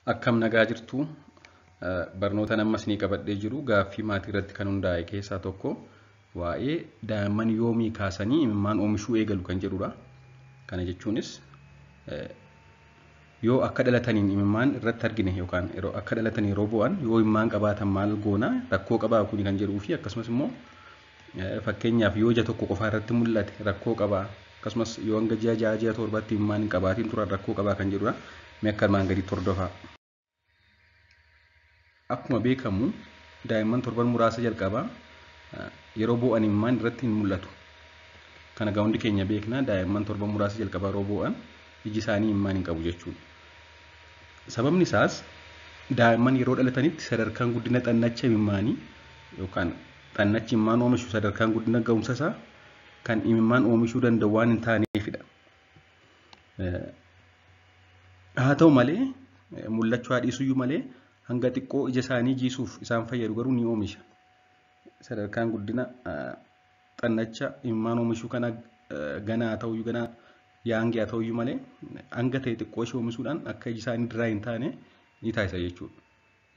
Akkam nagaa jirtu barnoota nammas ni qabadhee jiru gaaffii maatii irratti kan hundaa'e keessaa tokko waa'ee daa'imman yoomii kaasanii imimmaan oomishuu eegalu kan jedhudha. Kana jechuunis yoo akka dhalataniin imimmaan irratti argine yookaan akka dhalatanii yeroo bu'an yoo imimmaan qabaatan maal goona rakkoo qabaa kuni kan jedhuu fi akkasumas immoo fakkeenyaaf yoo ija tokko qofaa irratti mul'ate rakkoo qabaa akkasumas yoo hanga ji'a torbatti imimmaan hin qabaatiin turan rakkoo qabaa kan jedhudha. Mee akka armaan gadiitti hordofaa. Akkuma beekamu daa'imman torban muraasa jalqabaa yeroo bu'an imimmaan irratti hin mul'atu. Kana gaa hundi keenya beekna daa'imman torban muraasa jalqabaa yeroo bu'an iji isaanii imimmaan hin qabu jechuudha. Sababni isaas daa'imman yeroo dhalatanitti sadarkaan guddina xannacha imimmaanii yookaan xannachi imimmaan oomishu sadarkaan guddina ga'umsa isaa kan imimmaan oomishuu danda'u waan hin taaneefidha. Haa ta'u malee mul'achuu haadhiisuyyuu malee hanga xiqqoo ija isaanii jiisuuf isaan fayyadu garuu ni oomisha. Sadarkaan guddina xannacha imimmaan oomishuu kana ganaa ta'uyyuu ganaa yaangee haa ta'uyyuu malee hanga ta'e xiqqoo ishee oomisuudhaan akka iji isaanii diraa hin taane ni taasisa jechuudha.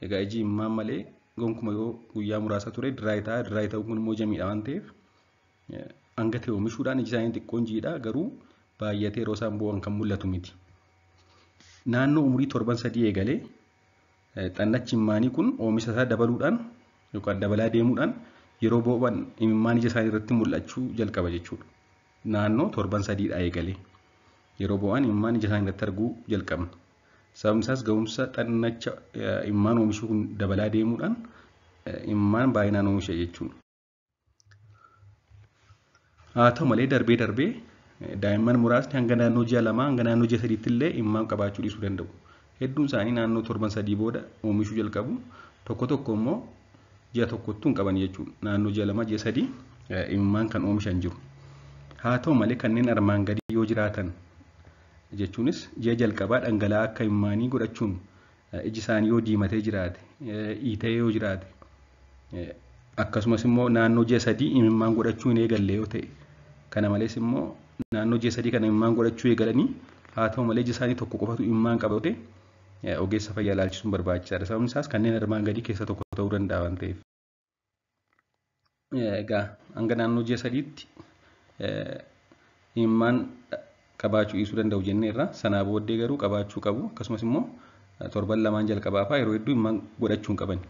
Egaa iji imimmaan malee gonkuma yoo guyyaa muraasa ture diraa ta'uu kun immoo jamiidha waan ta'eef hanga ta'e oomishuudhaan iji isaanii xiqqoon jiidha garuu baay'atee yeroo isaan bu'an kan mul'atu miti. Naannoo umurii torban 3 eegalee xannachi imimmaanii kun oomisha isaa dabaluudhaan yookaan dabalaa deemuudhaan yeroo bu'an imimmaan ija isaanii irratti mul'achuu jalqaba jechuudha. Naannoo torban 3 eegalee yeroo bu'an imimmaan ija isaanii irratti arguu jalqabna. Sababni isaas ga'umsa xannacha imimmaan oomishuu kun dabalaa deemuudhaan imimmaan baay'inaan oomisha jechuudha. Haa ta'u malee darbee daa'imman muraasni hanga naannoo ji'a 2 hanga naannoo ji'a 3tti illee imimmaan qabaachuu dhiisuu danda'u. Hedduun isaanii naannoo torban 3 booda oomishuu jalqabu. Tokko immoo ji'a tokkottuu hin qaban jechuudha. Naannoo ji'a 2 ji'a 3 imimmaan kan oomishan jiru. Haa ta'u malee kanneen armaan gadii yoo jiraatan jechuunis ji'a jalqabaa dhangala'aa akka imimmaanii godhachuun iji isaanii yoo diimatee jiraate, iitee yoo jiraate akkasumas immoo naannoo ji'a 3 imimmaan godhachuu hin eegalle yoo ta'e kana malees immoo naannoo ji'a 3 kana imimmaan godhachuu eegalanii haa ta'u malee iji isaanii tokko qofatu imimmaan qabate ogeessa fayyaa ilaalchisuun barbaachisaadha. Sababni isaas kanneen armaan gadii keessa tokko ta'uu danda'a waan ta'eef. Egaa hanga naannoo ji'a 3tti imimmaan qabaachuu dhiisuu danda'u jenneerra. Sanaa booddee garuu qabaachuu qabu. Akkasumas immoo torban 2 jalqabaa fa'aa yeroo hedduu imimmaan godhachuu hin qaban.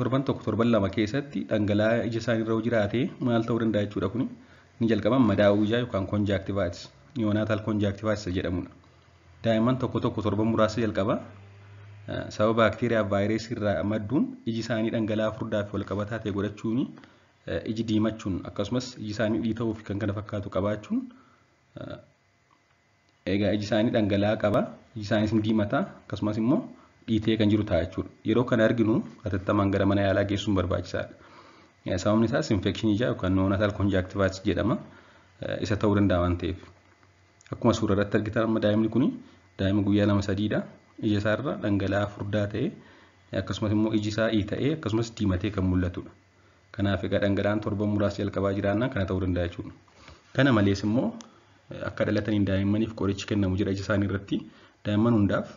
Torban 1 torban 2 keessatti dhangala'aa ija isaanii irra jiraate maal ta'uu danda'a jechuudha kuni. Ni jalqaban madaa'uu ijaa yookaan konjaaktivaayitis niyoonaatal konjaaktivaayitis jedhamudha. Daa'imman tokko torban muraasa jalqabaa sababa baakteeriyaa vaayirasii irraa madduun iji isaanii dhangala'aa furdaa fi walqabataa ta'e godhachuun iji diimachuun akkasumas iji isaanii dhiita'uu fi kan kana fakkaatu qabaachuun egaa iji isaanii dhangala'aa qaba iji isaaniis ni diimataa akkasumas immoo dhiitee kan jiru ta'a jechuudha. Yeroo kana arginu hatattamaan gara mana yaalaa geessuun barbaachisaadha. Sababni isaas infekshinii ijaa yookaan neonatal conjunctivitis jedhama. Isa ta'uu danda'a waan ta'eef. Akkuma suura irratti argitan amma daa'imni kun daa'ima guyyaa 2-3dha. Ija isaarra dhangala'aa furdaa ta'e akkasumas immoo iji isaa iita'ee akkasumas diimatee kan mul'atudha. Kanaaf egaa dhangala'aan torban muraasa jalqabaa jiraannaan kana ta'uu danda'a jechuudha. Kana malees immoo akka dhalataniin daa'immaniif qorichi kennamu jira ija isaanii irratti daa'imman hundaaf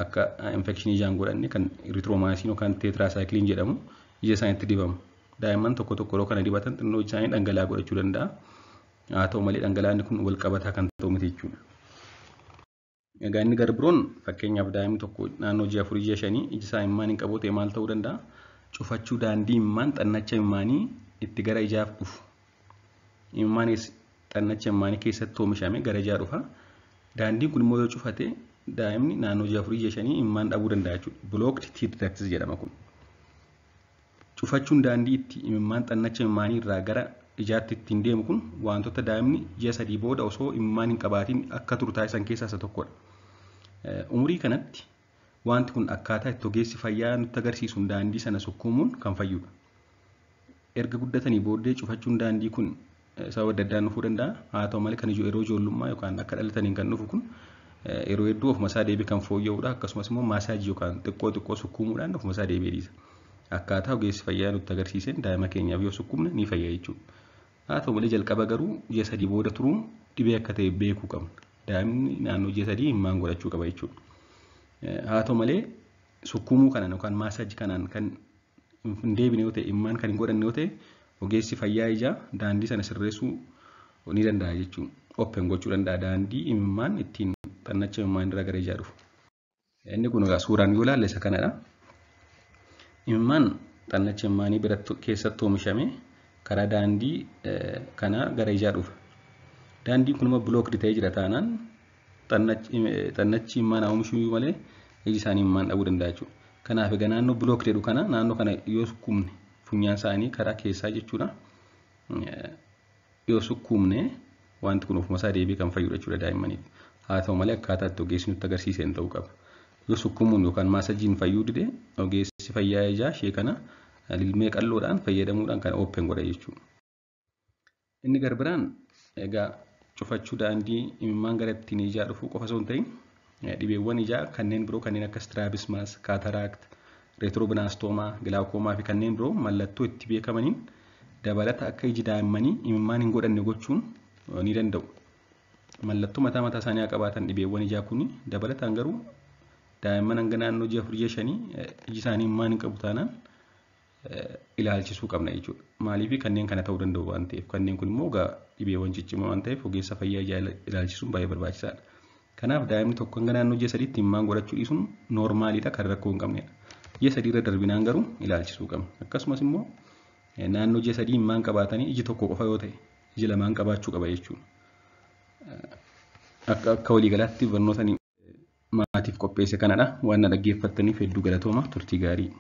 akka infekshinii ijaan godhanne kan eritroomaayisiin yookaan teetiraasaayikiliin jedhamu ija isaaniitti dibamu. Daa'imman tokko yeroo kana dibatan xinnoo ija isaanii dhangala'aa godhachuu danda'a. Haa ta'u malee dhangala'aan kun wal qabataa kan ta'u miti jechuudha. Egaa inni garbiroon fakkeenyaaf daa'imni tokko naannoo ji'a 4 ji'a 5 iji isaa imimmaan hin qabu ta'e maal ta'uu danda'a? Cufachuu daandii imimmaan xannacha imimmaanii itti gara ijaaf dhufu. Imimmaan xannacha imimmaanii keessatti oomishame gara ijaa dhufa. Daandiin kun immoo yoo cufate daa'imni naannoo ji'a 4 ji'a 5 imimmaan dhabuu danda'a jechuudha. Blocked teeth ducts jedhama kun. Cufachuun daandii itti imimmaan xannacha imimmaanii irraa gara ijaatti ittiin deemu kun wantoota daa'imni ji'a 3 booda osoo imimmaan hin qabaatiin akka turu taasisan keessaa isa tokkodha. Umurii kanatti wanti kun akkaataa itti ogeessi fayyaa nutti agarsiisuun daandii sana sukkuumuun kan fayyudha. Erga guddatanii booddee cufachuun daandii kun sababa adda addaan dhufuu danda'a. Haa ta'u malee kan yeroo ijoollummaa yookaan akka dhalataniin kan dhufu kun yeroo hedduu ofuma isaa deebi'ee kan fooyya'udha. Akkasumas immoo maasaajii yookaan xiqqoo sukkuumuudhaan ofuma isaa deebi'ee dhiisa. Akkaataa ogeessi fayyaa nutti agarsiiseen daa'ima keenyaaf yoo sukkuumne ni fayya jechuudha. Haa ta'u malee jalqaba garuu ji'a 3 booda turuun dhibee akka ta'e beekuu qabna. Daa'imni naannoo ji'a 3 imimmaan godhachuu qaba jechuudha. Haa ta'u malee sukkuumuu kanaan yookaan maasaajii kanaan kan hin deebine yoo ta'e imimmaan kan hin godhanne yoo ta'e ogeessi fayyaa ijaa daandii sana sirreessuu ni danda'a jechuudha. Open gochuu danda'a daandii imimmaan ittiin xannacha imimmaan irraa gara ijaa dhufu. Inni kun egaa suuraan yoo ilaalle isa kanadha. Imimmaan xannacha imimmaanii biratti keessatti oomishame karaa daandii kanaa gara ijaa dhufa. Daandiin kun immoo bilookdi ta'ee jira taanaan xannachi imimmaan oomishuu malee iji isaanii imimmaan dhabuu danda'a jechuudha. Kanaaf egaa naannoo bilookdi jedhu kana naannoo kana yoo sukkuumne funyaan isaanii karaa keessaa jechuudha. Yoo sukkuumne wanti kun ofuma isaa deebi'ee kan fayyadu jechuudha daa'immaniif. Haa ta'u malee akkaataa itti ogeessi nutti agarsiiseen ta'uu qaba. Yoo sukkuumuun yookaan maasajiin fayyuu dide ogeessi fayyaa ijaa ishee kana lilmee qal'oodhaan fayyadamuudhaan kan open godha jechuudha. Inni garbiraan egaa cufachuu daandii imimmaan gara ittiin ijaa dhufu qofa osoo hin ta'in dhibeewwan ijaa kanneen biroo kanneen akka strabismas, cataract, retrobinastoma, glaucoma fi kanneen biroo mallattoo itti beekamaniin dabalata akka iji daa'immanii imimmaan hin godhanne gochuun ni danda'u. Mallattoo mataa isaanii qabaatan dhibeewwan ijaa kun dabalataan garuu daa'imman hanga naannoo 4-5 iji isaanii imimmaan hin qabu taanaan ilaalchisuu qabna jechuudha. Maaliif kanneen kana ta'uu danda'u waan ta'eef kanneen kun immoo dhibeewwan ciccimoo waan ta'eef ogeessa fayyaa ijaa ilaalchisuun baay'ee barbaachisaadha. Kanaaf daa'imni tokko hanga naannoo 6 imimmaan godhachuu dhiisuun noormaaliidha kan rakkoo hin qabnedha. 6 irra darbinaan garuu ilaalchisuu qabna. Akkasumas immoo naannoo 6 imimmaan qabaatanii iji tokko qofa yoo ta'e iji lamaan qabaachuu qaba jechuudha. Akka waliigalaatti barnoota maatiif qopheesse kanadha. Waan na dhaggeeffattaniif hedduu galatooma. Turtii gaarii.